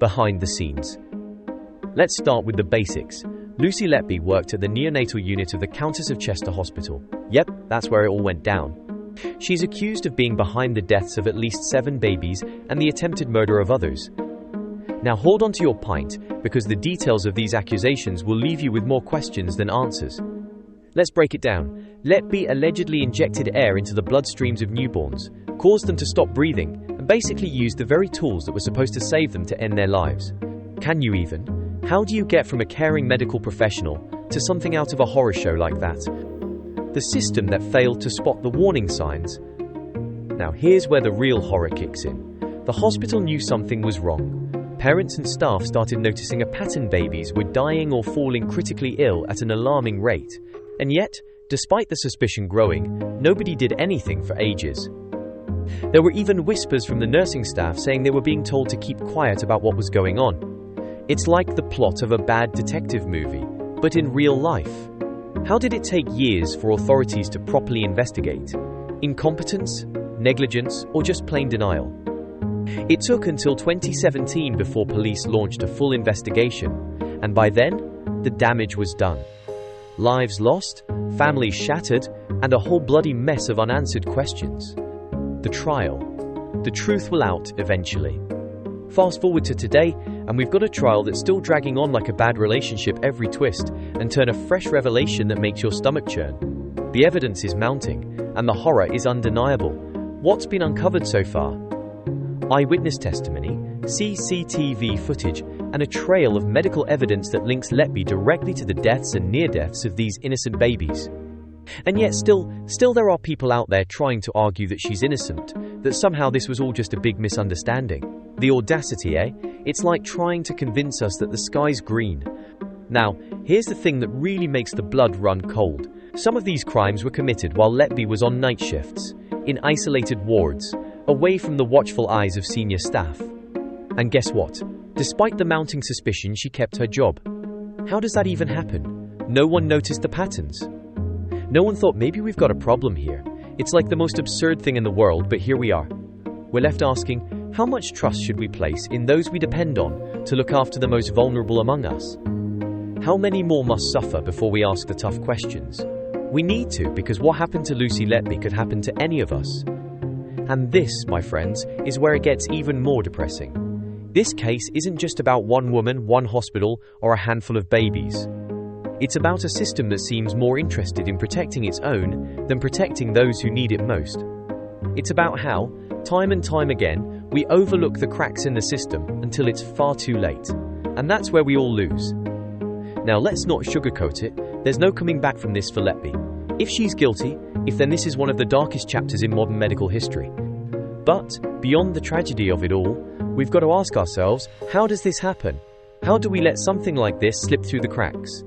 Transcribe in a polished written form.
behind the scenes. Let's start with the basics. Lucy Letby worked at the neonatal unit of the Countess of Chester Hospital. Yep, that's where it all went down. She's accused of being behind the deaths of at least 7 babies and the attempted murder of others. Now hold on to your pint, because the details of these accusations will leave you with more questions than answers. Let's break it down. Letby allegedly injected air into the bloodstreams of newborns, caused them to stop breathing, and basically used the very tools that were supposed to save them to end their lives. Can you even? How do you get from a caring medical professional to something out of a horror show like that? The system that failed to spot the warning signs. Now here's where the real horror kicks in. The hospital knew something was wrong. Parents and staff started noticing a pattern: babies were dying or falling critically ill at an alarming rate. And yet, despite the suspicion growing, nobody did anything for ages. There were even whispers from the nursing staff saying they were being told to keep quiet about what was going on. It's like the plot of a bad detective movie, but in real life. How did it take years for authorities to properly investigate? Incompetence, negligence, or just plain denial? It took until 2017 before police launched a full investigation, and by then, the damage was done. Lives lost, families shattered, and a whole bloody mess of unanswered questions. The trial. The truth will out eventually. Fast forward to today, and we've got a trial that's still dragging on like a bad relationship every twist, and turn a fresh revelation that makes your stomach churn. The evidence is mounting, and the horror is undeniable. What's been uncovered so far? Eyewitness testimony, CCTV footage, and a trail of medical evidence that links Letby directly to the deaths and near-deaths of these innocent babies. And yet still there are people out there trying to argue that she's innocent, that somehow this was all just a big misunderstanding. The audacity, eh? It's like trying to convince us that the sky's green. Now, here's the thing that really makes the blood run cold. Some of these crimes were committed while Letby was on night shifts, in isolated wards, away from the watchful eyes of senior staff. And guess what? Despite the mounting suspicion, she kept her job. How does that even happen? No one noticed the patterns. No one thought maybe we've got a problem here. It's like the most absurd thing in the world, but here we are. We're left asking, how much trust should we place in those we depend on to look after the most vulnerable among us? How many more must suffer before we ask the tough questions? We need to, because what happened to Lucy Letby could happen to any of us. And this, my friends, is where it gets even more depressing. This case isn't just about one woman, one hospital, or a handful of babies. It's about a system that seems more interested in protecting its own than protecting those who need it most. It's about how, time and time again, we overlook the cracks in the system until it's far too late. And that's where we all lose. Now let's not sugarcoat it. There's no coming back from this for Letby. If she's guilty, then this is one of the darkest chapters in modern medical history. But, beyond the tragedy of it all, we've got to ask ourselves, how does this happen? How do we let something like this slip through the cracks?